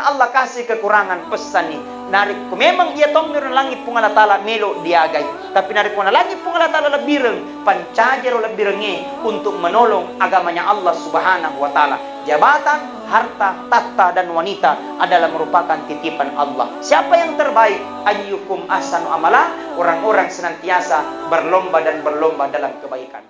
Allah kasih kekurangan pesan nih. Narik ko memang ia tong meron langit pung Allah Ta'ala melo diagay. Tapi narik ko na langit pung Allah Ta'ala lebireng. Pancajero lebirenge untuk menolong agamanya Allah Subhanahu wa Ta'ala. Jabatan, harta, tahta, dan wanita adalah merupakan titipan Allah. Siapa yang terbaik? Ayyukum ahsanu amala. Orang-orang senantiasa berlomba dan berlomba dalam kebaikan.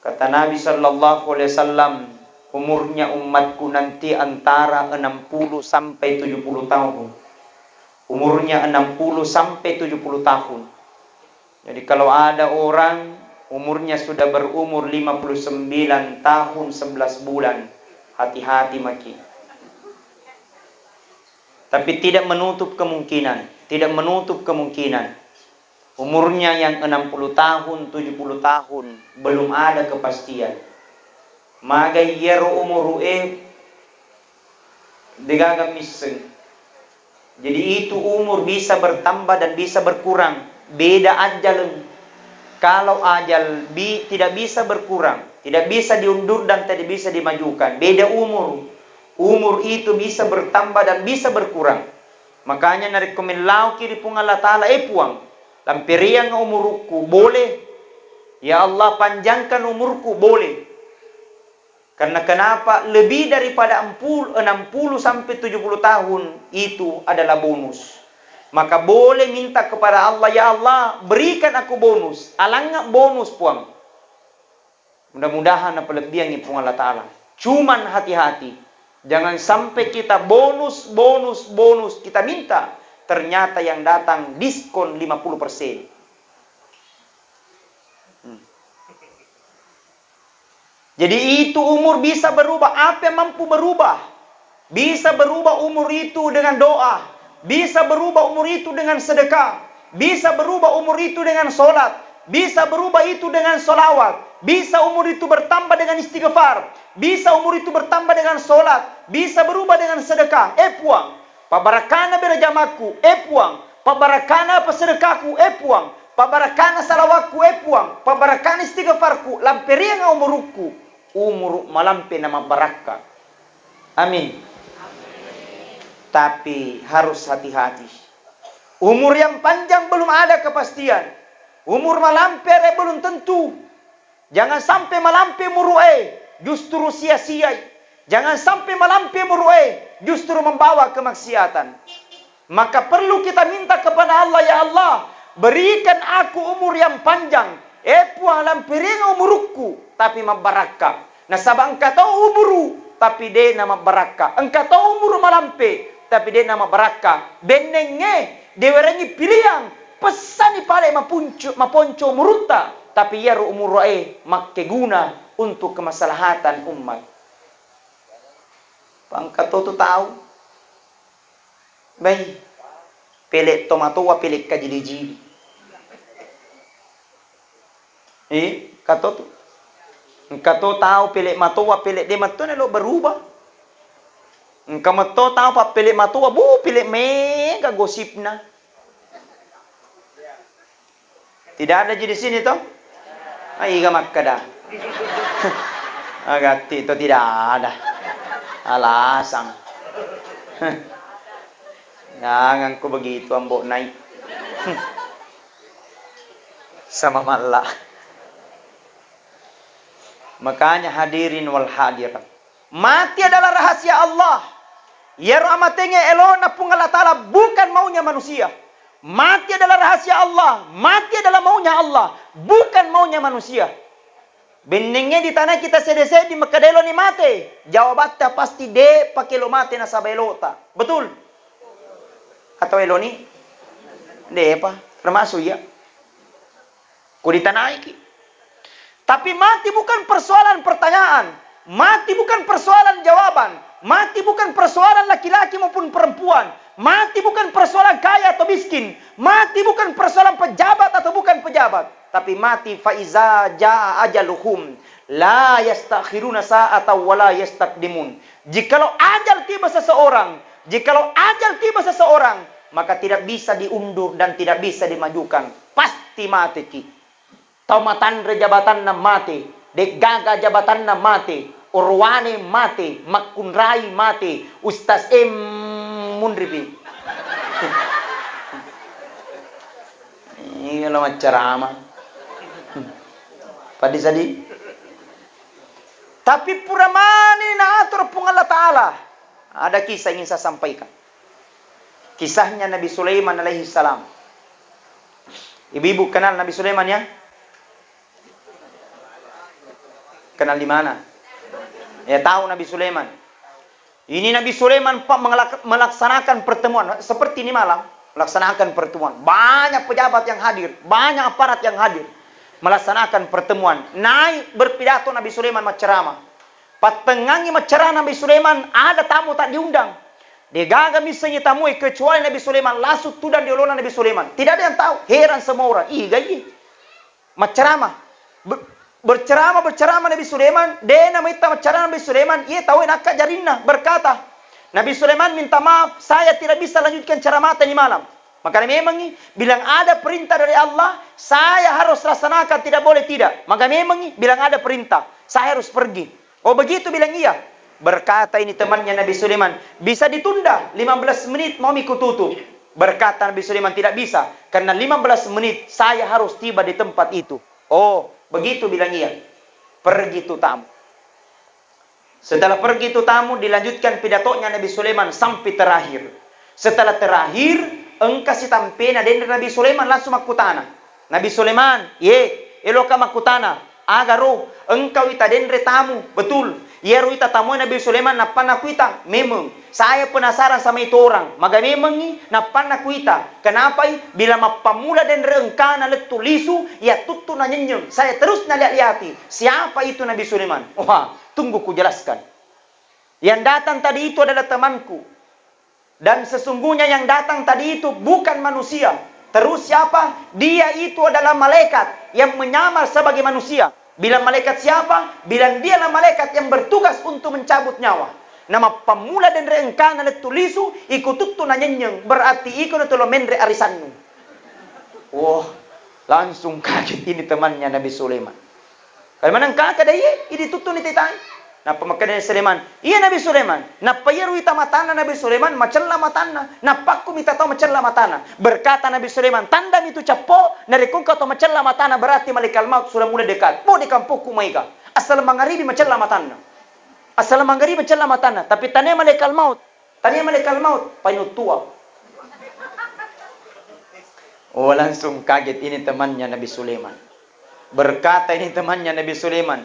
Kata Nabi Sallallahu Alaihi Wasallam, umurnya umatku nanti antara 60 sampai 70 tahun. Umurnya 60 sampai 70 tahun. Jadi kalau ada orang umurnya sudah berumur 59 tahun 11 bulan, hati-hati maki. Tapi tidak menutup kemungkinan, umurnya yang 60 tahun, 70 tahun belum ada kepastian. Magay yero umuru digagamiseng. Jadi itu umur bisa bertambah dan bisa berkurang. Beda ajal. Kalau ajal tidak bisa berkurang, tidak bisa diundur dan tidak bisa dimajukan. Beda umur. Umur itu bisa bertambah dan bisa berkurang. Makanya narekomenlau kiri pung Allah Ta'ala puang. Lampiriang umurku boleh. Ya Allah panjangkan umurku boleh. Karena kenapa? Lebih daripada 60 sampai 70 tahun itu adalah bonus. Maka boleh minta kepada Allah, ya Allah berikan aku bonus. Alangnya bonus puang. Mudah-mudahan apa lebih yang pung Allah Ta'ala. Cuman hati-hati. Jangan sampai kita bonus kita minta. Ternyata yang datang diskon 50%. Jadi itu umur bisa berubah. Apa yang mampu berubah? Bisa berubah umur itu dengan doa. Bisa berubah umur itu dengan sedekah. Bisa berubah umur itu dengan sholat. Bisa berubah itu dengan sholawat. Bisa umur itu bertambah dengan istighfar. Bisa umur itu bertambah dengan sholat. Bisa berubah dengan sedekah. Puang. Pabarakana berjamaku, puang. Pabarakana pesedekahku, puang. Pabarakana salawatku, puang. Pabarakana istighfarku, lamperiang umurku. Umur malampe nama baraka. Amin. Tapi harus hati-hati. Umur yang panjang belum ada kepastian. Umur malampe belum tentu. Jangan sampai malampe murue, justru sia-sia. Jangan sampai malampe murue, justru membawa kemaksiatan. Maka perlu kita minta kepada Allah, ya Allah, berikan aku umur yang panjang. Puang lampiring umurku, tapi mabaraka. Nah sabang engkau tahu umuru, tapi dia nama baraka. Engkau tahu umur malampe, tapi dia nama baraka. Benenge, dewerengi pilihan. Pesan ipale maponco muruta, tapi ya umur makke guna untuk kemaslahatan umat. Pangkato tu tahu. Baik. Pelik tomato wa pelik kajili-jili. Kato tu. Kato tahu pelik mato wa pelik de mato lo berubah. Engkau mato tahu pa pelik mato wa pelik mega gosipna. Tidak ada di sini toh? Ay gamakada. Agak itu tidak ada. Alasan. Jangan ko begitu ambok naik. Sama malah. Makanya hadirin wal hadirat. Mati adalah rahasia Allah. Ya rahmatnya elona pung Allah Ta'ala bukan maunya manusia. Mati adalah rahasia Allah. Mati adalah maunya Allah, bukan maunya manusia. Beningnya di tanah kita sedese di makadelo ni mate. Jawabannya pasti de pakai lo mate na sabelota. Betul? Atau elo ni? De apa? Termasuk ya. Ku di tanah iki. Tapi mati bukan persoalan pertanyaan. Mati bukan persoalan jawaban. Mati bukan persoalan laki-laki maupun perempuan. Mati bukan persoalan kaya atau miskin. Mati bukan persoalan pejabat atau bukan pejabat. Tapi mati faiza jaa ajaluhum la yastakhiruna sa'atan wa la yastaqdimun. Jikalau ajal tiba seseorang, Jikalau ajal tiba seseorang, maka tidak bisa diundur dan tidak bisa dimajukan. Pasti mati ki. Taumatan jabatan na mati, degaga jabatan na mati, urwane mati, makunrai mati, Ustaz Munribi. Ini kalau ceramah. Padi sadi. Tapi puramani na atur pung Allah Ta'ala. Ada kisah ingin saya sampaikan. Kisahnya Nabi Sulaiman alaihi salam. Ibu-ibu kenal Nabi Sulaiman ya? Kenal di mana? Ya tahu Nabi Sulaiman. Ini Nabi Sulaiman melaksanakan pertemuan seperti ini malam. Melaksanakan pertemuan. Banyak pejabat yang hadir. Banyak aparat yang hadir. Melaksanakan pertemuan. Naik berpidato Nabi Sulaiman menceramah. Patengangi menceramah Nabi Sulaiman. Ada tamu tak diundang. Dia gagal misalnya tamu kecuali Nabi Sulaiman. Langsung tudan diolona Nabi Sulaiman. Tidak ada yang tahu. Heran semua orang. Ih gaji. Menceramah. Berceramah Nabi Sulaiman. Dia namanya menceramah Nabi Sulaiman. Ia tahu nak jarinah. Berkata. Nabi Sulaiman minta maaf, saya tidak bisa lanjutkan ceramah tadi malam. Maka memang bilang ada perintah dari Allah, saya harus laksanakan, tidak boleh tidak. Maka memang bilang ada perintah, saya harus pergi. Oh begitu bilang iya. Berkata ini temannya Nabi Sulaiman, bisa ditunda 15 menit mau ikut tutup. Berkata Nabi Sulaiman tidak bisa, karena 15 menit saya harus tiba di tempat itu. Oh begitu bilang iya. Pergi itu tamu. Setelah pergi itu tamu, dilanjutkan pidatonya Nabi Sulaiman sampai terakhir. Setelah terakhir, engkau si tampena dan Nabi Sulaiman langsung makutana. Nabi Sulaiman, eloka makutana. Agaro, engkau ita dendre tamu, betul. Yeru ita tamu Nabi Sulaiman napan aku ita. Memang, saya penasaran sama itu orang. Maka memang napan aku ita. Kenapa? Bila mapamula dendre engkau na letulisu, ya tutu na nyenyeng. Saya terus na lihat-lihati. Siapa itu Nabi Sulaiman? Wah. Tunggu ku jelaskan. Yang datang tadi itu adalah temanku. Dan sesungguhnya yang datang tadi itu bukan manusia. Terus siapa? Dia itu adalah malaikat yang menyamar sebagai manusia. Bilang malaikat siapa? Bilang dialah malaikat yang bertugas untuk mencabut nyawa. Nama pamula dan reengkana letulisu ikututu na nyenyeng. Berarti ikut itu lo mendre arisanmu. Wah, langsung kaget ini temannya Nabi Sulaiman. Kalau mana kakak dah ini tutun itu tang. Napa makan Sulaiman? Iya Nabi Sulaiman. Napa yeru ita matana Nabi Sulaiman macella matana. Napa aku minta tahu macella matana. Berkata Nabi Sulaiman, tanda itu capo narikung kau tahu macella matana berarti malaikat maut sudah mulai dekat. Mau di kampungku maika. Asal mangaribi macella matana. Asal mangaribi macella matana. Tapi tanya malaikat maut. Tanya malaikat maut. Painu tua. Oh langsung kaget ini temannya Nabi Sulaiman. Berkata ini temannya Nabi Sulaiman,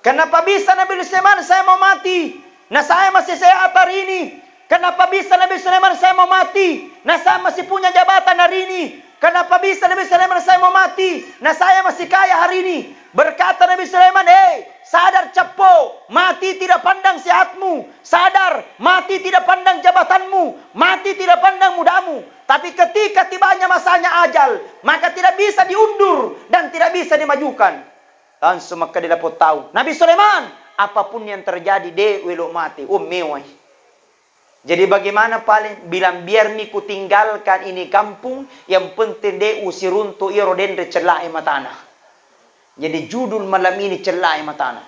kenapa bisa Nabi Sulaiman saya mau mati? Nah saya masih sehat hari ini. Kenapa bisa Nabi Sulaiman saya mau mati? Nah saya masih punya jabatan hari ini. Kenapa bisa Nabi Sulaiman saya mau mati? Nah saya masih kaya hari ini. Berkata Nabi Sulaiman, sadar cepo, mati tidak pandang sehatmu. Sadar, mati tidak pandang jabatanmu. Mati tidak pandang mudamu. Tapi ketika tibanya masanya ajal, maka tidak bisa diundur dan tidak bisa dimajukan. Langsung maka dia dapat tahu. Nabi Sulaiman, apapun yang terjadi, dia welo mati. Mewah. Jadi bagaimana paling bilang biar niku tinggalkan ini kampung, yang penting dia usir untuk iro dendre celai matana. Jadi judul malam ini celai matana.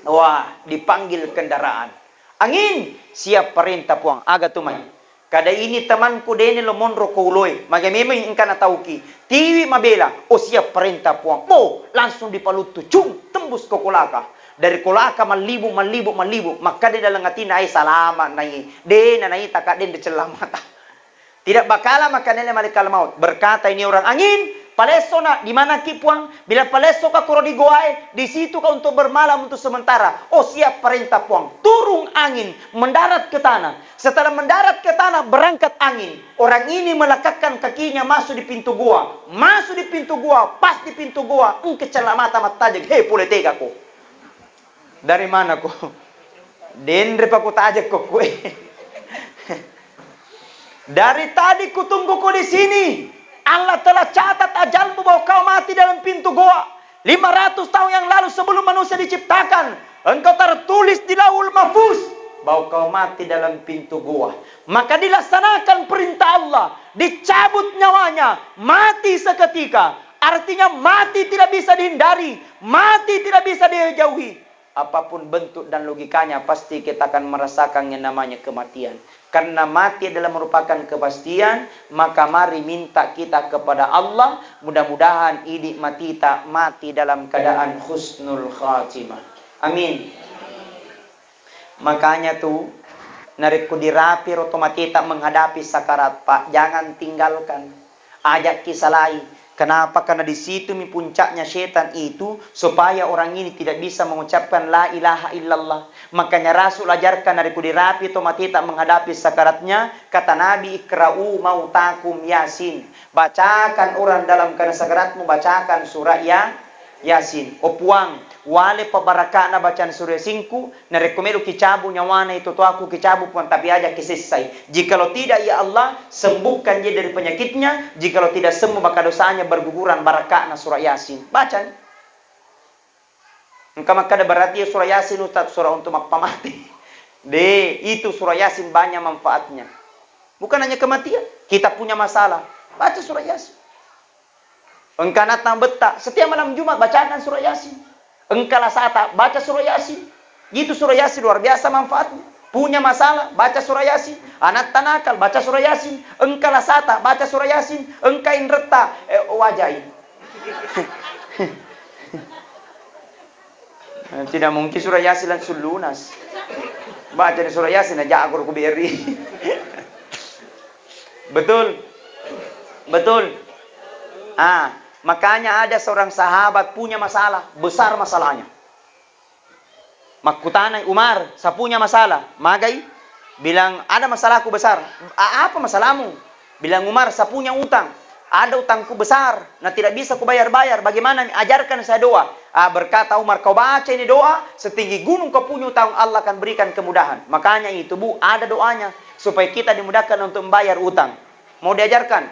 Wah, dipanggil kendaraan. Angin, siap perintah puang. Aga tumay. Kada ini temanku dene lo monro ko uloy. Maka memang ingka na tauki. Tiwi mabela. O siap perintah puang. Langsung dipalutu. Cung, tembus ko kulaka. Dari kulaka malibu. Maka di dalam hati na ay salamat na i. Dena na itaka den di celamata. Tidak bakala maka nila malikal maut. Berkata ini orang angin. Paleso na, di mana kipuang? Bila paleso ka kuro di goai, di situ ka untuk bermalam untuk sementara. Oh siap perintah puang. Turun angin, mendarat ke tanah. Setelah mendarat ke tanah, berangkat angin. Orang ini melekatkan kakinya masuk di pintu gua. Masuk di pintu gua, pas di pintu gua. Kecelamata matajag. Hei pule tega ko. Dari mana ko? Dendre pa ko tajag ko kue. Dari tadi ku tunggu ko di sini. Allah telah catat ajalmu bahwa kau mati dalam pintu goa. 500 tahun yang lalu sebelum manusia diciptakan. Engkau tertulis di Lauhul Mahfuz. bahwa kau mati dalam pintu gua. Maka dilaksanakan perintah Allah, dicabut nyawanya, mati seketika. Artinya mati tidak bisa dihindari, mati tidak bisa dijauhi. Apapun bentuk dan logikanya, pasti kita akan merasakan yang namanya kematian. Karena mati adalah merupakan kepastian, maka mari minta kita kepada Allah, mudah-mudahan ini mati dalam keadaan husnul khatimah. Amin. Makanya tuh, nariku dirapi otomatis menghadapi sakarat, Pak. Jangan tinggalkan. Ajak kisah lain. Kenapa? Karena di situ puncaknya setan itu supaya orang ini tidak bisa mengucapkan la ilaha illallah. Makanya Rasul ajarkan dari kudirapi otomatis menghadapi sakaratnya. Kata Nabi, ikra'u mautakum yasin. Bacakan orang dalam keadaan sakaratmu, bacakan surah Yasin. Opuang wale pabaraka na bacaan surah Yasin-ku na rekomendo kicabu nyawana itu aku kicabu pun tapi aja kisisai. Jikalau tidak ya Allah sembuhkan dia dari penyakitnya. Jikalau tidak sembuh maka dosanya berguguran baraka na surah Yasin. Baca. Engkau maka ada berarti surah Yasin Ustaz surah untuk makpamati. Itu surah Yasin banyak manfaatnya. Bukan hanya kematian. Kita punya masalah. Baca surah Yasin. Engkau natang betah, setiap malam Jumat bacakan surah Yasin. Engkau lasata, baca surah Yasin. Gitu surah Yasin luar biasa manfaatnya. Punya masalah, baca surah Yasin. Anak tanakal, baca surah Yasin. Engkau lasata, baca surah Yasin. Engkau inreta, wajai. Tidak mungkin surah Yasin langsung lunas. Baca di surah Yasin aja aku beri. Betul. Betul. Makanya ada seorang sahabat punya masalah, besar masalahnya. Makutanai Umar, saya punya masalah. Magai bilang, ada masalahku besar. Apa masalahmu? Bilang Umar, saya punya utang. Ada utangku besar, nah tidak bisa ku bayar-bayar. Bagaimana? Ajarkan saya doa. Berkata Umar, kau baca ini doa, setinggi gunung kau punya utang, Allah akan berikan kemudahan. Makanya itu Bu, ada doanya supaya kita dimudahkan untuk membayar utang. Mau diajarkan?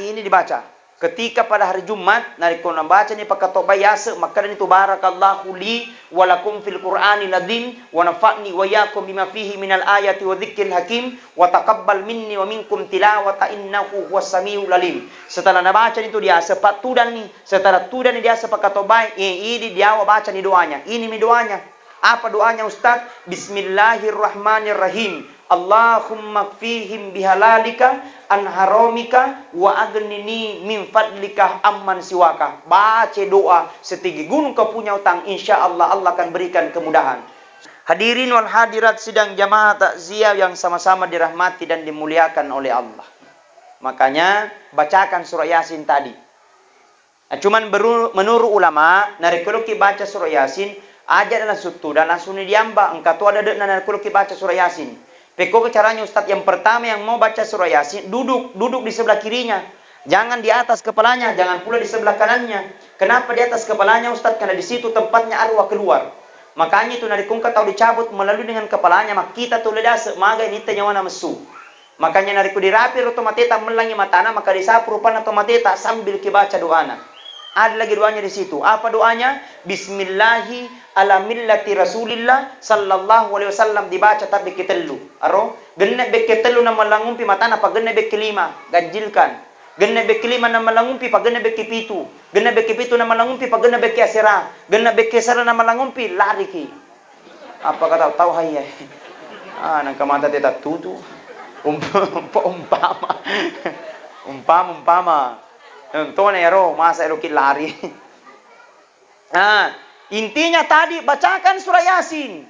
Ini dibaca. Ketika pada hari Jumat, narikon membaca ni pakatobayasa, maka itu barakallahu li walakum fil Qur'ani ladhim wa nafa'ni wa yakum bima fihi minal ayati wa dzikril hakim wa taqabbal minni wa minkum tilawata innahu huwas samiul alim. Setelah nabaca itu dia sepat tudan ni, setelah tudan ni dia sepakatobay, ini dia baca ni doanya. Ini mi doanya. Apa doanya Ustaz? Bismillahirrahmanirrahim. Allahumma kfihim bihalalika an haramika wa aghnini min fadlika amman siwaka. Baca doa setinggi gunung kau punya utang, insyaallah Allah akan berikan kemudahan. Hadirin wal hadirat sidang jamaah takziah yang sama-sama dirahmati dan dimuliakan oleh Allah. Makanya bacakan surah Yasin tadi. Cuman menurut ulama, narikuluki baca surah Yasin aja dalam sutu dan langsung diamba. Engkau tu ada narikuluki baca surah Yasin. Peko caranya Ustadz, yang pertama yang mau baca surah Yasin, duduk di sebelah kirinya. Jangan di atas kepalanya, jangan pula di sebelah kanannya. Kenapa di atas kepalanya Ustadz? Karena di situ tempatnya arwah keluar. Makanya itu narikungka tahu dicabut melalui dengan kepalanya, maka kita tuh ledas maga ini tenyawana mesu. Makanya nariku dirapi otomateta melangi matana, maka disapu rupan otomateta sambil kibaca doana. Ada lagi doanya di situ. Apa doanya? Bismillahi ala millati Rasulillah sallallahu alaihi wasallam dibaca tapi ketelu. Aro, genna be ketelu na malangumpi matana pa genna be kelima, ganjilkan. Genna be kelima na malangumpi pa genna be kepitu. Genna be kepitu na malangumpi pa genna be kesera. Genna be kesera na malangumpi lari ki. Apa kata tahu hayya? Nang kamanta teta tutu. Umpama. Entone ero masa ero lari. Intinya tadi bacakan surah Yasin.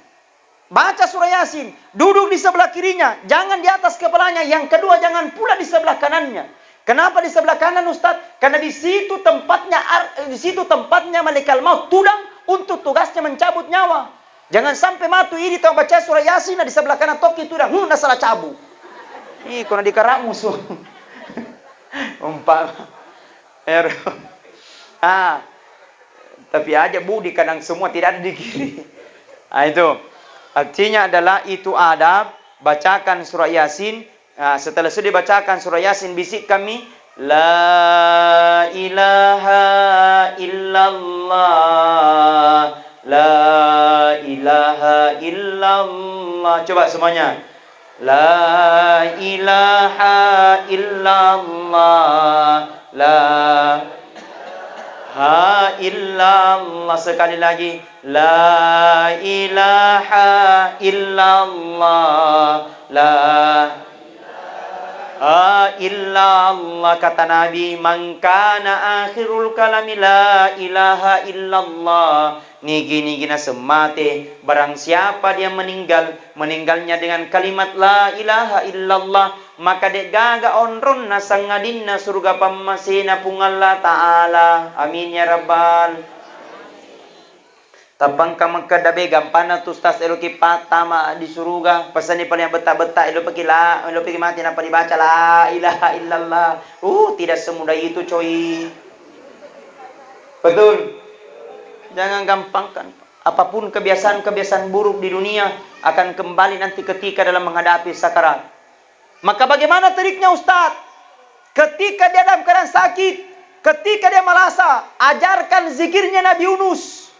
Baca surah Yasin, duduk di sebelah kirinya, jangan di atas kepalanya. Yang kedua jangan pula di sebelah kanannya. Kenapa di sebelah kanan Ustaz? Karena di situ tempatnya malaikat maut tudang untuk tugasnya mencabut nyawa. Jangan sampai matu ini tahu baca surah Yasin di sebelah kanan toki tudang, salah cabu. Ih, kena dikarak musuh. Umpama tapi aja Bu di kanan semua, tidak ada di kiri. Itu artinya adalah itu adab. Bacakan surah Yasin. Setelah sudah dibacakan surah Yasin, bisik kami la ilaha illallah La ilaha illallah. Coba semuanya. La ilaha illallah. La ilaha illallah. Sekali lagi. La ilaha illallah. La illallah. Kata Nabi, man kana akhirul kalami la ilaha illallah. Nigi na semate. Barang siapa dia meninggalnya dengan kalimat la ilaha illallah, maka dek gaga onron na sangadin na surga pamasina pung Allah Ta'ala. Amin ya rabbal. Tapang ka magkadabe gampana tustas elo ki patama di surga. Pasani pa niya beta-beta elo pagi mati na dibaca la ilaha illallah. Tidak semudah itu coy. Betul. Jangan gampangkan. Apapun kebiasaan-kebiasaan buruk di dunia akan kembali nanti ketika dalam menghadapi sakarat. Maka bagaimana triknya Ustaz? Ketika dia dalam keadaan sakit, ketika dia malasa, ajarkan zikirnya Nabi Yunus.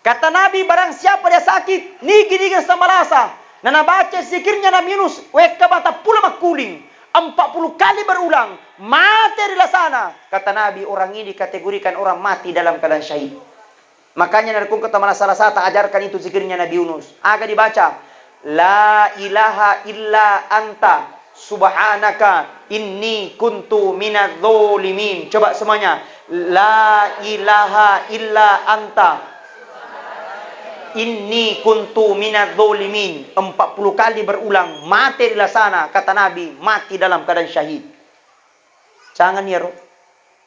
Kata Nabi, barang siapa dia sakit, nigi sama malasa, nana baca zikirnya Nabi Yunus, weka bata pula makuling, 40 kali berulang, mati di sana. Kata Nabi, orang ini dikategorikan orang mati dalam keadaan syahid. Makanya narkung kata mana salah satu ajarkan itu zikirnya Nabi Yunus. Agak dibaca, la ilaha illa anta subhanaka inni kuntu minadz zalimin. Coba semuanya, la ilaha illa anta inni kuntu minadz zalimin. 40 kali berulang, mati di sana. Kata Nabi, mati dalam keadaan syahid. Jangan ya roh.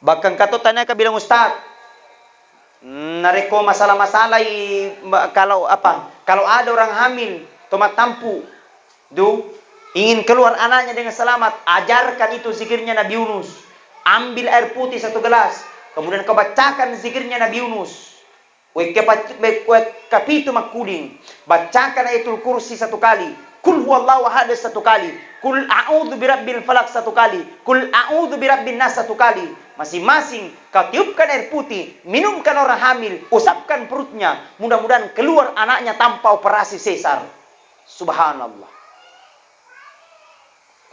Bahkan kata tanya ke bilang Ustaz, nareko masalah-masalah kalau ada orang hamil tomat tampu ingin keluar anaknya dengan selamat, ajarkan itu zikirnya Nabi Yunus. Ambil air putih 1 gelas, kemudian kau bacakan zikirnya Nabi Yunus. Kapitu makuding, bacakan ayatul kursi 1 kali, kul huwallahu ahad 1 kali, kul a'udzu birabbil falaq 1 kali, kul a'udzu birabbin nas 1 kali. Masing-masing kau tiupkan air putih, minumkan orang hamil, usapkan perutnya, mudah-mudahan keluar anaknya tanpa operasi sesar. Subhanallah.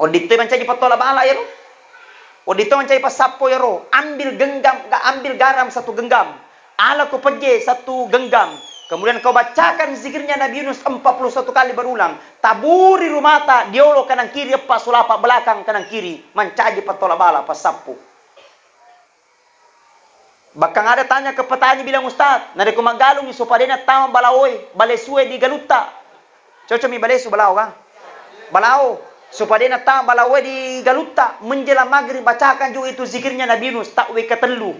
Odito mencari patola bala ya roh. Odito mencari pasapo ya roh. Ambil garam 1 genggam, ala ko peje 1 genggam. Kemudian kau bacakan zikirnya Nabi Yunus 41 kali berulang. Taburi rumata, diolo kanan kiri, pas sulapa belakang kanan kiri, mencaji patola bala pasapo. Bahkan ada tanya ke petani bilang Ustaz, nade ko magalong iso padena tama balaoy, balesue di galuta. Coco mi balesu balao ka? Balao, supadena tama balaoy di galuta, menjelang maghrib bacakan juga itu zikirnya Nabi Yunus, tak wekatelu.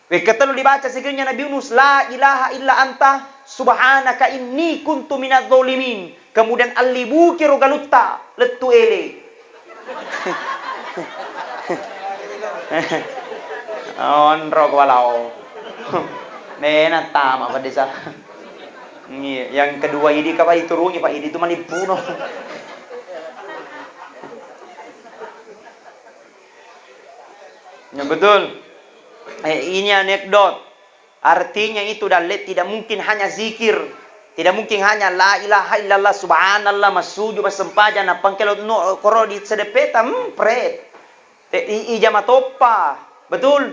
Wekatelu dibaca zikirnya Nabi Yunus, la ilaha illa anta subhanaka inni kuntu minadz zalimin. Kemudian alibu kiro galuta, letu ele. Onro walau. Nena tama pada desa. Yang kedua ini kapa iturungi Pak ini itu manipuno. Ya betul. Ini anekdot. Artinya itu dalet tidak mungkin hanya zikir. Tidak mungkin hanya la ilaha illallah subhanallah masuju masempaja na pangkelot no koro di sedepeta pret. Ijama topa. Betul,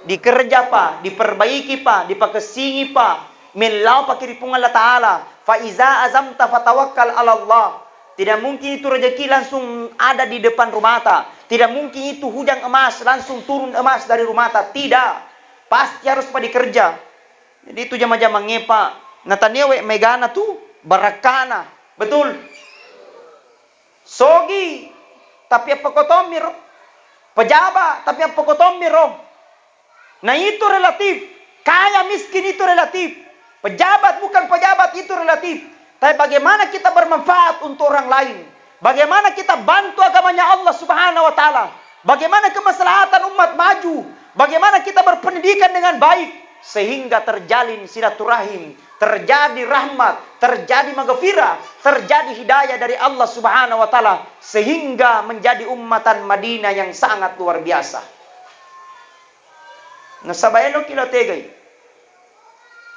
dikerja pa, diperbaiki pa, dipakesingi pa, melau pa kiripung Allah Ta'ala. Fa iza azamta fatawakkal ala Allah. Tidak mungkin itu rezeki langsung ada di depan rumah ta. Tidak mungkin itu hujan emas langsung turun emas dari rumah ta. Tidak, pasti harus pa dikerja. Jadi itu jama-jama ngepa. Natanewe megana tu barakana. Betul. Sogi, tapi apa kotomir? Pejabat, tapi apa kotomir roh? Nah itu relatif. Kaya miskin itu relatif. Pejabat bukan pejabat itu relatif. Tapi bagaimana kita bermanfaat untuk orang lain? Bagaimana kita bantu agamanya Allah Subhanahu wa taala? Bagaimana kemaslahatan umat maju? Bagaimana kita berpendidikan dengan baik sehingga terjalin silaturahim, terjadi rahmat, terjadi maghfirah, terjadi hidayah dari Allah Subhanahu wa taala sehingga menjadi ummatan Madinah yang sangat luar biasa. Nasabayelo kilo tegay.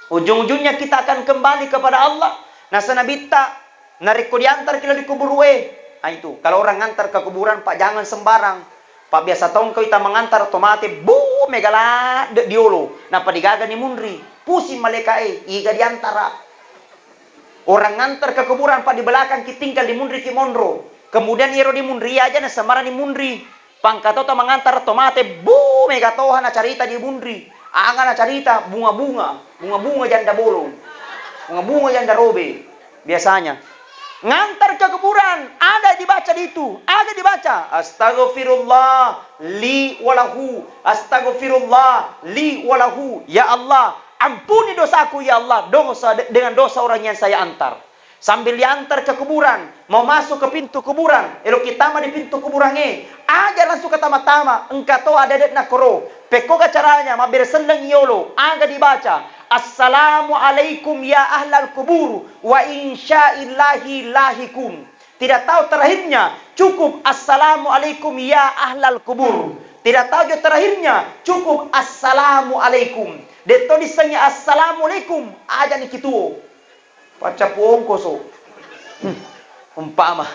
Ujung-ujungnya kita akan kembali kepada Allah. Nah, sanabita nariko diantar kila di kubur we. Nah, itu. Kalau orang ngantar ke kuburan, Pak, jangan sembarang. Pak, biasa tahun kita mengantar otomatis bu megala diolo. Nah, Pak digaga ni mundri. Pusing malaikat iga diantara. Orang ngantar ke kuburan, Pak, di belakang kita tinggal di mundri ki mondro. Kemudian iro di mundri aja na sembarang di mundri. Pangkato ta mengantar otomatis bu megatoha na carita di mundri. Angana carita bunga-bunga janda bolong, bunga-bunga janda robe. Biasanya ngantar ke kuburan ada dibaca itu, ada dibaca astaghfirullah li walahu, astaghfirullah li walahu. Ya Allah, ampuni dosaku ya Allah, dengan dosa orang yang saya antar. Sambil diantar ke kuburan, mau masuk ke pintu kuburan, elo kita mah di pintu kuburannya, aja langsung ke tama-tama, engkau ada dek nakoro, pekoga caranya, ma bersenang yolo, aga dibaca, assalamualaikum ya ahlal kubur, wa insyaillahi lahikum. Tidak tahu terakhirnya, cukup assalamualaikum ya ahlal kubur. Tidak tahu juga terakhirnya, cukup assalamualaikum. Deto disanya assalamualaikum, aja nih kituo. Paca puong koso. Umpama.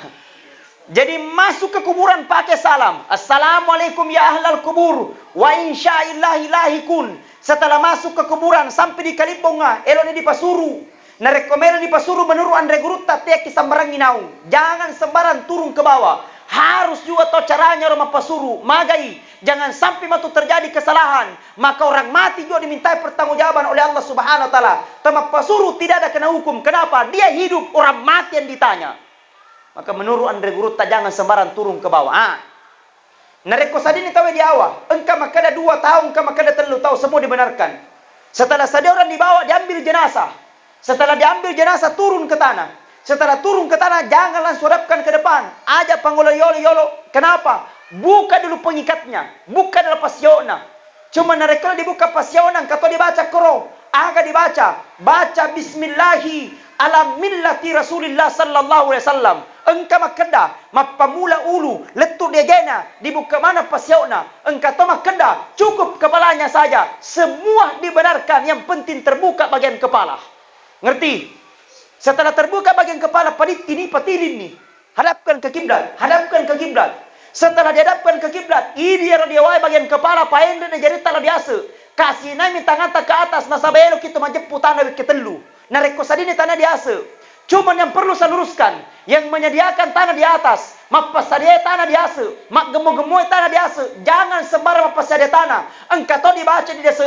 Jadi masuk ke kuburan pakai salam. Assalamualaikum ya ahlal kubur. Wa insyaillahi lahikun. Setelah masuk ke kuburan sampai di kalibonga. Eloni di pasuru. Narekomera di pasuru menurut Andre Gurutta teki sembarang inaung. Jangan sembarang turun ke bawah. Harus juga tahu caranya rumah pasuru. Magai. Jangan sampai matu terjadi kesalahan. Maka orang mati juga dimintai pertanggungjawaban oleh Allah Subhanahu Wa Taala. Tempat pasuru tidak ada kena hukum. Kenapa? Dia hidup, orang mati yang ditanya. Maka menurut Andre Gurutta jangan sembarang turun ke bawah. Nareko sadini tahu di awal. Engkau makada 2 tahun, engkau makada 3 tahun, semua dibenarkan. Setelah saja orang dibawa, diambil jenazah. Setelah diambil jenazah turun ke tanah. Setelah turun ke tanah, jangan langsung hadapkan ke depan. Aja panggolo yolo. Kenapa? Buka dulu pengikatnya. Buka dulu pasiona. Cuma narekal dibuka pasiona, kata dibaca koro. Aga dibaca. Baca bismillahi ala millati Rasulillah sallallahu alaihi wasallam. Engkau makenda, mapamula ulu, letur diagena, dibuka mana pasiona. Engkau to makenda, cukup kepalanya saja. Semua dibenarkan, yang penting terbuka bagian kepala. Ngerti? Setelah terbuka bagian kepala, padit ini patilin nih. Hadapkan ke kiblat, hadapkan ke kiblat. Setelah dihadapkan ke kiblat, ini dia radiawai bagian kepala, paende na jadi tala biasa. Kasih na minta nganta ke atas, nasabelo kita majeput tanah ketelu. Nareko sadini tanah biasa. Cuman yang perlu saya luruskan, yang menyediakan tanah di atas, mapasadia tanah biasa, mak gemo-gemoy tanah biasa. Jangan sembarang mapasadia tanah. Engkau tahu dibaca di desa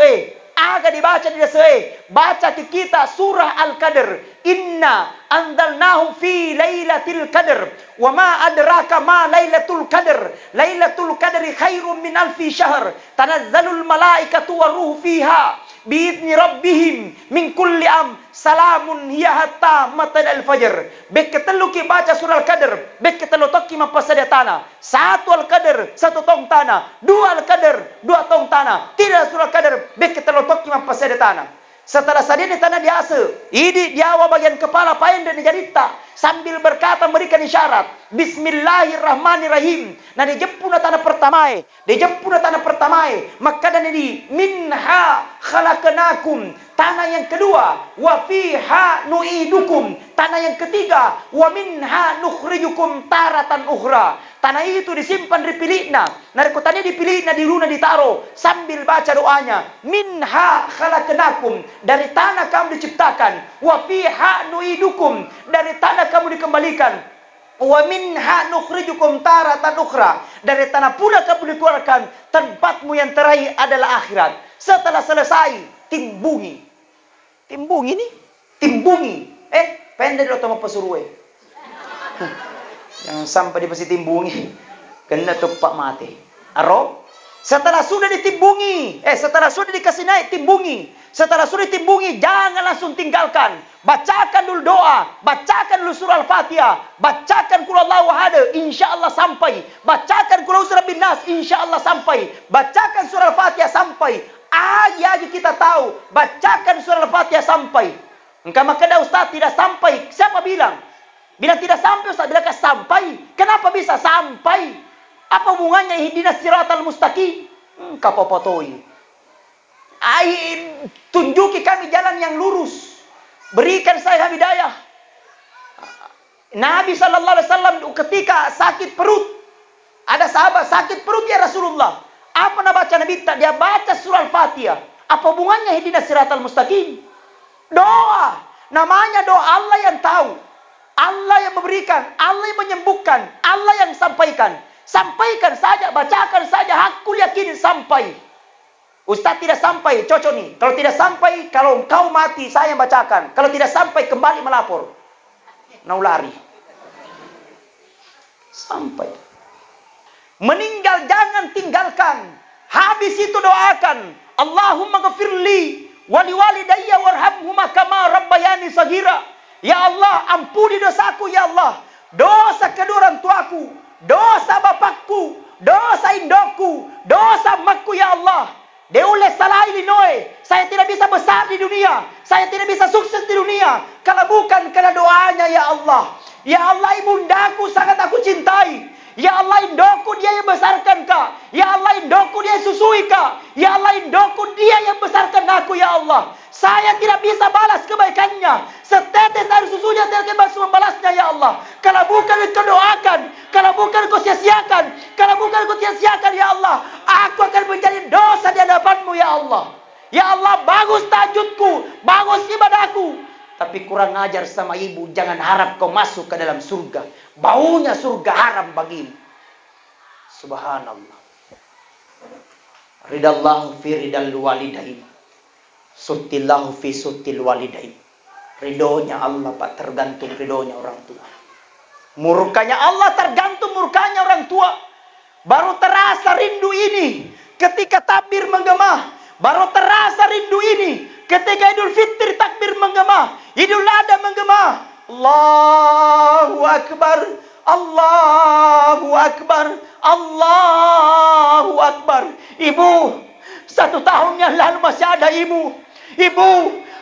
Aga dibaca di desa baca ke kita surah Al-Qadr. Inna anzalnahu fi lailatul qadr. Wa ma adraka ma lailatul qadr. Lailatul qadri khairum min alfi syahr. Tanazzalul malaikatu waruhu fiha biidzni rabbihim min kulli am. Salamun hiya hatta matla'il fajr. Beketelu ki baca surah Al-Qadr. Beketelu tokki mapasada tanah. 1 Al-Qadr, 1 tong tanah. 2 Al-Qadr, 2 tong tanah. Tidak surah Al-Qadr, beketelu tokki mapasada tanah. Setelah sadini tanah diase, ini diawa bagian kepala pain dan dijarita sambil berkata memberikan isyarat. Bismillahirrahmanirrahim. Nah dijempuna tanah pertama, maka dan ini minha khalaqnakum. Tanah yang kedua, wa fiha nu'idukum. Tanah yang ketiga, wa minha nukhrijukum taratan ukhra. Tanah itu disimpan dipilihna. Nareko tadi dipilihna, diruna, ditaro. Sambil baca doanya. Minha khalaqnakum. Dari tanah kamu diciptakan. Wa fiha nu'idukum. Dari tanah kamu dikembalikan. Wa minha nukhrijukum taratan ukhra. Dari tanah pula kamu dikeluarkan. Tempatmu yang terakhir adalah akhirat. Setelah selesai, timbungi. Pendek lo tama pasuruwe. Jangan sampai di pasti timbungi. Kena tupak mati. Aro? Setelah sudah ditimbungi, setelah sudah dikasih naik, timbungi. Setelah sudah timbungi, jangan langsung tinggalkan. Bacakan dulu doa, bacakan dulu surah Al-Fatihah, bacakan qul huwallahu ahad, insyaallah sampai. Bacakan qul a'udzu birabbin nas, insyaallah sampai. Bacakan surah Al-Fatihah sampai. Lagi kita tahu, bacakan surah Al-Fatihah sampai. Engkau makanya Ustaz tidak sampai. Siapa bilang? Bila tidak sampai Ustaz, bila sampai. Kenapa bisa sampai? Apa hubungannya ihdinas siratal mustaqim? Engkau popotoi. tunjuki kami jalan yang lurus. Berikan saya hidayah. Nabi sallallahu alaihi wasallam ketika sakit perut, ada sahabat sakit perut ya Rasulullah. Apa nak baca Nabi? Dia baca surah Al-Fatihah. Apa hubungannya ihdinas siratal mustaqim? Doa. Namanya doa, Allah yang tahu. Allah yang memberikan, Allah yang menyembuhkan, Allah yang sampaikan. Sampaikan saja, bacakan saja, aku yakin sampai. Ustaz tidak sampai, cocok nih. Kalau tidak sampai, kalau kau mati, saya yang bacakan. Kalau tidak sampai, kembali melapor. Nau lari. Sampai. Meninggal jangan tinggalkan. Habis itu doakan. Allahumma ghafirli wali walidayya warhamhuma kama rabbayani saghira. Ya Allah, ampuni dosaku ya Allah. Dosa kedua orang tuaku, dosa bapakku, dosa indokku, dosa emakku ya Allah. Deule salah ini noe. Saya tidak bisa besar di dunia. Saya tidak bisa sukses di dunia kalau bukan karena doanya ya Allah. Ya Allah, ibundaku sangat aku cintai. Ya Allah, indoku dia yang besarkan kak. Ya Allah, indoku dia yang susui kak. Ya Allah, indoku dia yang besarkan aku ya Allah. Saya tidak bisa balas kebaikannya. Setetes air susunya tidak bisa membalasnya ya Allah. Kalau bukan kau doakan, kalau bukan kau sia-siakan, kalau bukan kau sia-siakan ya Allah, aku akan menjadi dosa di hadapanmu ya Allah. Ya Allah, bagus tajudku, bagus ibadahku, tapi kurang ajar sama ibu. Jangan harap kau masuk ke dalam surga. Baunya surga haram bagimu. Subhanallah. Ridallahu fi ridal walidain, suttillahu fi suttil walidain. Ridhonya Allah Pak tergantung ridhonya orang tua. Murkanya Allah tergantung murkanya orang tua. Baru terasa rindu ini ketika takbir menggema. Baru terasa rindu ini ketika Idul Fitri takbir menggema, Idul Adha menggema. Allahu Akbar, Allahu Akbar, Allahu Akbar. Ibu, 1 tahun yang lalu masih ada ibu. Ibu,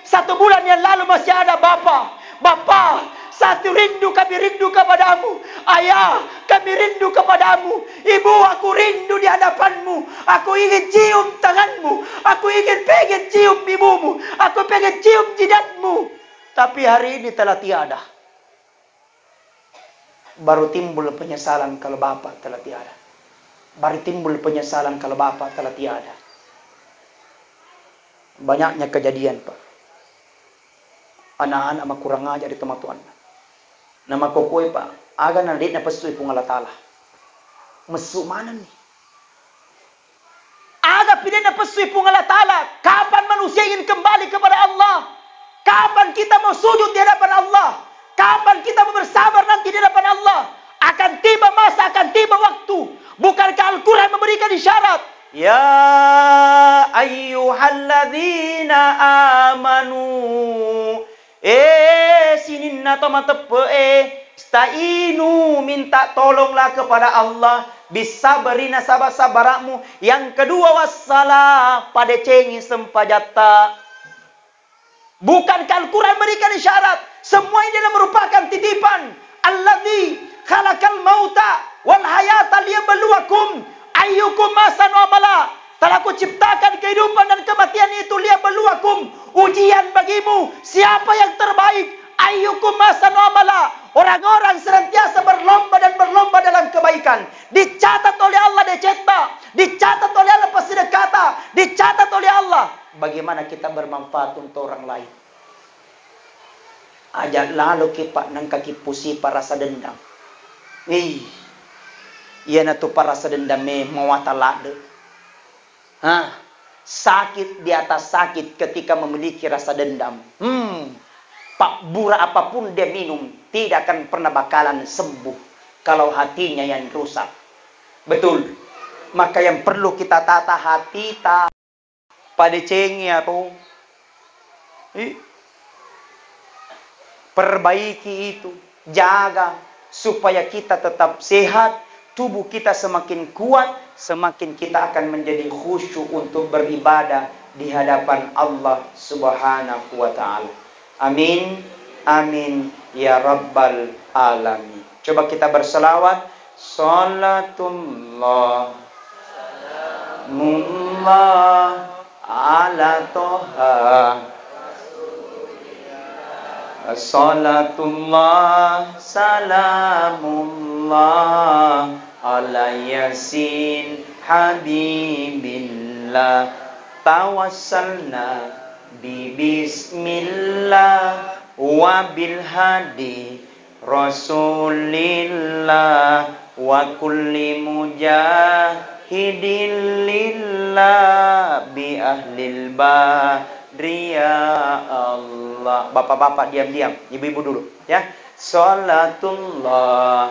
1 bulan yang lalu masih ada bapak. Bapak, satu rindu kami rindu kepadamu. Ayah, kami rindu kepadamu. Ibu, aku rindu di hadapanmu. Aku ingin cium tanganmu. Aku ingin pengen cium ibumu. Aku pengen cium jidatmu. Tapi hari ini telah tiada. Baru timbul penyesalan kalau bapak telah tiada. Baru timbul penyesalan kalau bapak telah tiada. Banyaknya kejadian Pak. Anak-anak mah kurang ajar di tempat Tuhan. Nama kokoi Pak. Aga nanti na pesu ipung Allah Ta'ala. Mesuk mana nih? Aga pilih na pesu ipung Allah Ta'ala. Kapan manusia ingin kembali kepada Allah? Kapan kita mau sujud di hadapan Allah? Kapan kita mau bersabar nanti di hadapan Allah? Akan tiba masa, akan tiba waktu. Bukankah Al-Quran memberikan isyarat? Ya ayyuhalladzina amanu. Sinin na tomatepe. Sta'inu, minta tolonglah kepada Allah. Bisa berina sabar-sabarakmu. Yang kedua wassalah. Pada cengi sempajata. Bukankah Al-Quran berikan isyarat? Semua ini adalah merupakan titipan. Alladzi khalaqal mauta wal hayata liyabluwakum ayyukum ahsanu amala. Telah aku ciptakan kehidupan dan kematian itu liyabluwakum. Ujian bagimu. Siapa yang terbaik? Ayyukum ahsanu amala. Orang-orang senantiasa berlomba dan berlomba dalam kebaikan. Dicatat oleh Allah dicetak. Dicatat oleh Allah pesidekata. Dicatat oleh Allah. Bagaimana kita bermanfaat untuk orang lain. Ajak lalu kipak nang kaki pusi para rasa dendam. Iya na tu para rasa dendam mewata lade. Sakit di atas sakit ketika memiliki rasa dendam. Pak Bura apapun dia minum tidak akan pernah bakalan sembuh kalau hatinya yang rusak. Betul. Maka yang perlu kita tata hati pada cengi atau perbaiki itu, jaga supaya kita tetap sehat, tubuh kita semakin kuat, semakin kita akan menjadi khusyuk untuk beribadah di hadapan Allah Subhanahu wa taala. Amin. Amin ya rabbal alamin. Coba kita berselawat. Salatullah Mullah ala Toha. Salatullah salamullah ala Yasin Habibillah. Tawassalna bi bismillah wa bil hadi Rasulillah wa kulli mujahidin lillah bi ahlil badriya Allah. Bapak-bapak diam-diam, ibu-ibu dulu ya. Salatullah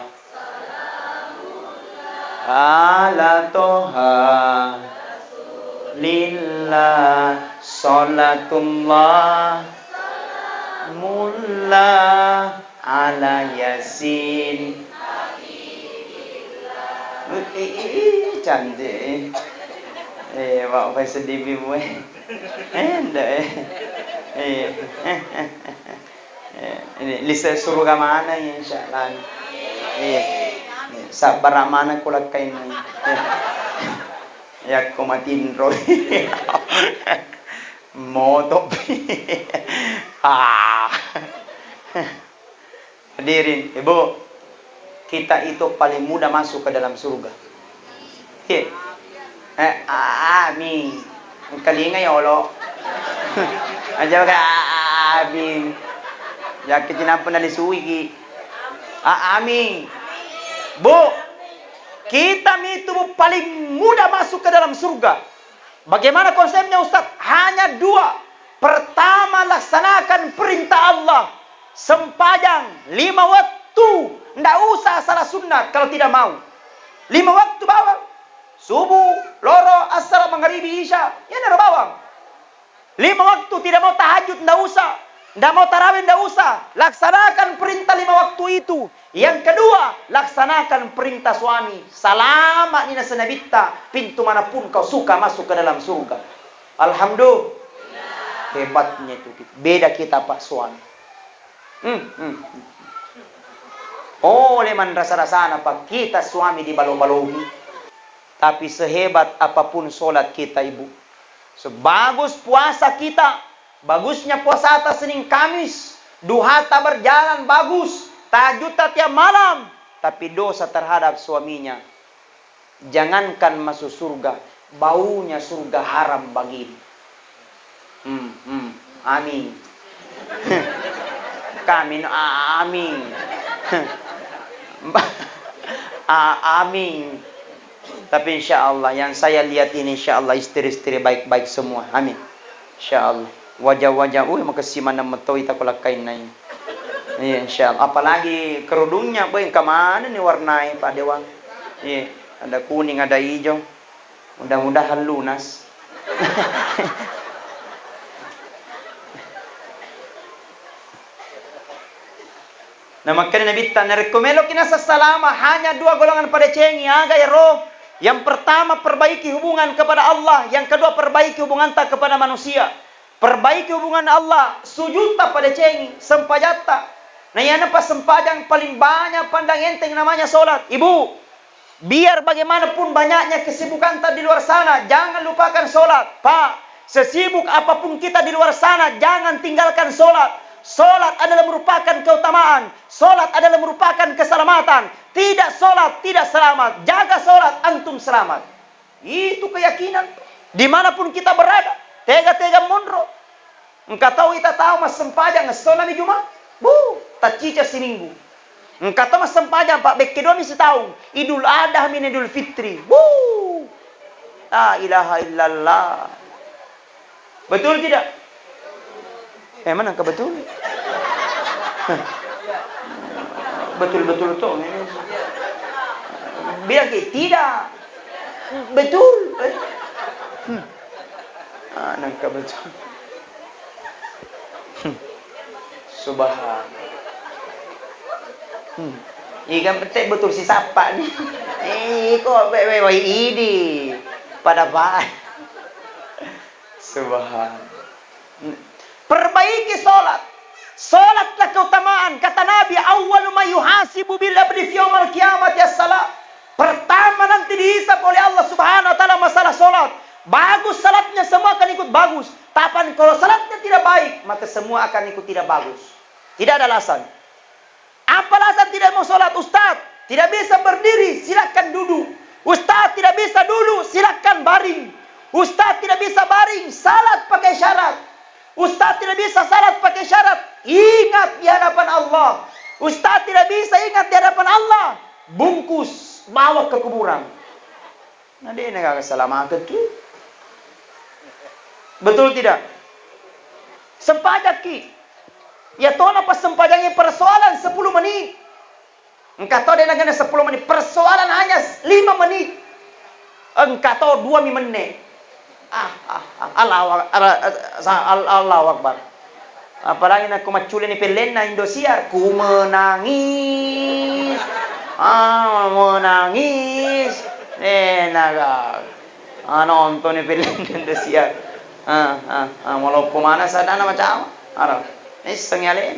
ala Toha lillah. Salatullah mullah ala Yasin. Cantik. Pak phải sedih bimu. Enggak. Ini lisa suruh ke mana ya insyaallah. Sabar mana kulak kain. Ya kumatin roy. Motop. Hadirin, Ibu, kita itu paling mudah masuk ke dalam surga. Amin. Kalinga ya Allah. Aja ka amin. Ya kita pun dari suwi ki. Amin. Bu, kita itu paling mudah masuk ke dalam surga. Bagaimana konsepnya Ustaz? Hanya dua. Pertama, laksanakan perintah Allah. Sempajang 5 waktu. Nggak usah salah sunat kalau tidak mau. 5 waktu bawang. Subuh, loro, asar, maghribi, isya. Ya nggak bawang. 5 waktu tidak mau tahajud, nggak usah. Nggak mau tarawih, nggak usah. Laksanakan perintah 5 waktu itu. Yang kedua, laksanakan perintah suami. Salama nina senabitta. Pintu manapun kau suka masuk ke dalam surga. Alhamdulillah. Hebatnya itu. Beda kita Pak suami. Oh, leman rasa-rasana Pak. Kita suami di balo-balohi. Tapi sehebat apapun sholat kita Ibu. Sebagus puasa kita. Bagusnya puasa atas Senin Kamis. Duha tak berjalan bagus. Tahajud tiap malam. Tapi dosa terhadap suaminya. Jangankan masuk surga. Baunya surga haram bagimu. Amin. Kami amin. Amin. Tapi insya Allah yang saya lihat ini insya Allah istri-istri baik-baik semua. Amin. Insya Allah. Wajah-wajah, makasih mana metoi tak kulakain naik. Iya insya Allah. Apalagi kerudungnya, boy, kemana nih warnanya Pak Dewan? Iya, ada kuning, ada hijau. Mudah-mudahan lunas. Nah makanya Nabi rekomelo kinasa salama hanya 2 golongan pada cengi aga ya roh. Yang pertama perbaiki hubungan kepada Allah, yang kedua perbaiki hubungan tak kepada manusia. Perbaiki hubungan Allah, sujud tak pada cengi, sempajata. Nah yang apa sempajang paling banyak pandang enteng namanya solat. Ibu, biar bagaimanapun banyaknya kesibukan tak di luar sana, jangan lupakan solat. Pak, sesibuk apapun kita di luar sana, jangan tinggalkan solat. Solat adalah merupakan keutamaan. Solat adalah merupakan keselamatan. Tidak solat, tidak selamat. Jaga solat, antum selamat. Itu keyakinan. Dimanapun kita berada. Tega-tega mondro. Engkau tahu kita tahu mas sempajang ngesona di Jumat. Tak cica seminggu. Engkau tahu mas sempajang Pak Bekedoni setahun. Idul Adha min Idul Fitri. La ilaha illallah. Betul tidak? Mana kebetul? Betul-betul tuh. Bilang tidak. Betul. Nangka betul. Subhan. Ikan petek betul si sapa nih. Kok ini pada Pak. Subhan. Perbaiki solat. Solatlah keutamaan. Kata Nabi, awwalu ma yuhasibu bil abdi fi yaumil qiyamati as-salat. Pertama nanti dihisab oleh Allah Subhanahu wa taala masalah solat. Bagus salatnya, semua akan ikut bagus. Tapi kalau salatnya tidak baik, maka semua akan ikut tidak bagus. Tidak ada alasan. Apa alasan tidak mau salat? Ustaz, tidak bisa berdiri, silakan duduk. Ustaz, tidak bisa duduk, silakan baring. Ustaz, tidak bisa baring, salat pakai syarat. Ustaz, tidak bisa salat pakai syarat. Ingat di hadapan Allah. Ustaz, tidak bisa ingat di hadapan Allah. Bungkus, bawa ke kuburan. Nah, dia nggak kesalahan tu. Betul tidak? Sempajak ki. Ya toh apa sempajangnya persoalan 10 menit. Engkau tahu dia nak 10 menit. Persoalan hanya 5 menit. Engkau tahu 2 menit. Allah Akbar. Apalagi nak kumaculi ni pelen na Indosiar. Ku menangis. Menangis. Naga. Nonton ni pelen na Indosiar. Walau kemana sadana macam apa? Ini sengyale.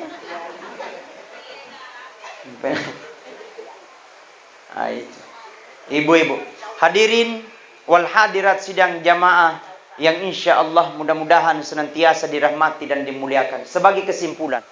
Ibu-ibu, hadirin wal hadirat sidang jamaah yang insya Allah mudah-mudahan senantiasa dirahmati dan dimuliakan. Sebagai kesimpulan,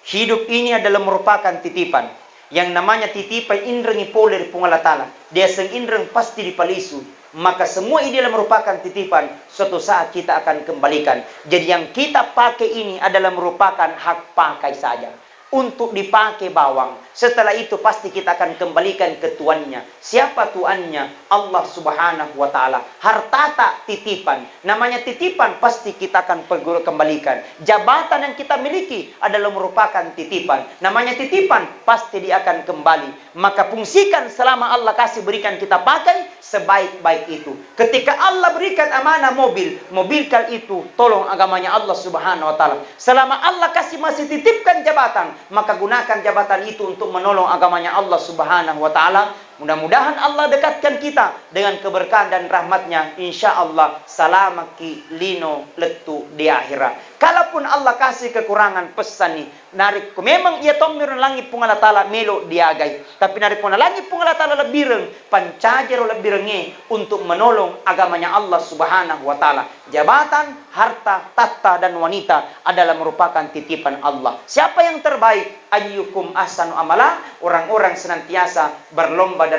hidup ini adalah merupakan titipan. Yang namanya titipan indrengi poler pungalah ta'ala. Dia seng indreng pasti dipalisu. Maka semua ini adalah merupakan titipan. Suatu saat kita akan kembalikan. Jadi yang kita pakai ini adalah merupakan hak pakai saja. Untuk dipakai bawang. Setelah itu pasti kita akan kembalikan ke tuannya. Siapa tuannya? Allah Subhanahu wa ta'ala. Harta tak titipan. Namanya titipan pasti kita akan kembalikan. Jabatan yang kita miliki adalah merupakan titipan. Namanya titipan pasti dia akan kembali. Maka fungsikan selama Allah kasih berikan kita pakai sebaik-baik itu. Ketika Allah berikan amanah mobil kali itu tolong agamanya Allah Subhanahu wa ta'ala. Selama Allah kasih masih titipkan jabatan, maka gunakan jabatan itu untuk menolong agamanya Allah Subhanahu wa ta'ala. Mudah-mudahan Allah dekatkan kita dengan keberkahan dan rahmatnya. Insya Allah salamaki lino letu di akhirat. Kalaupun Allah kasih kekurangan pesan nih, narik memang ia tomirun langit pungala ta'ala melo diagai. Tapi narik pungala langit pungala ta'ala lebih reng, pancajero lebih renge untuk menolong agamanya Allah Subhanahu wa ta'ala. Jabatan, harta, tahta dan wanita adalah merupakan titipan Allah. Siapa yang terbaik? Ayyukum ahsanu amala, orang-orang senantiasa berlomba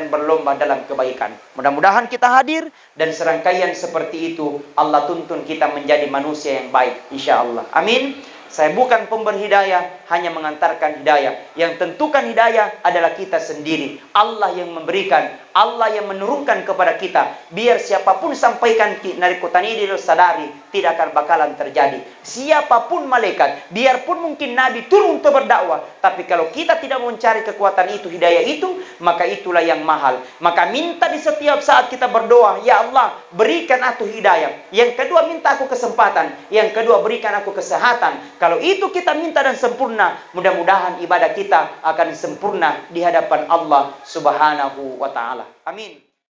dalam kebaikan. Mudah-mudahan kita hadir dan serangkaian seperti itu Allah tuntun kita menjadi manusia yang baik insyaallah. Amin. Saya bukan pember hidayah, hanya mengantarkan hidayah. Yang tentukan hidayah adalah kita sendiri. Allah yang memberikan, Allah yang menurunkan kepada kita. Biar siapapun sampaikan dari kota ini sadari, tidak akan bakalan terjadi. Siapapun malaikat, biarpun mungkin Nabi turun untuk berdakwah, tapi kalau kita tidak mencari kekuatan itu, hidayah itu, maka itulah yang mahal. Maka minta di setiap saat kita berdoa, ya Allah, berikan aku hidayah. Yang kedua, minta aku kesempatan. Yang kedua, berikan aku kesehatan. Kalau itu kita minta dan sempurna, mudah-mudahan ibadah kita akan sempurna di hadapan Allah Subhanahu wa ta'ala. Amin.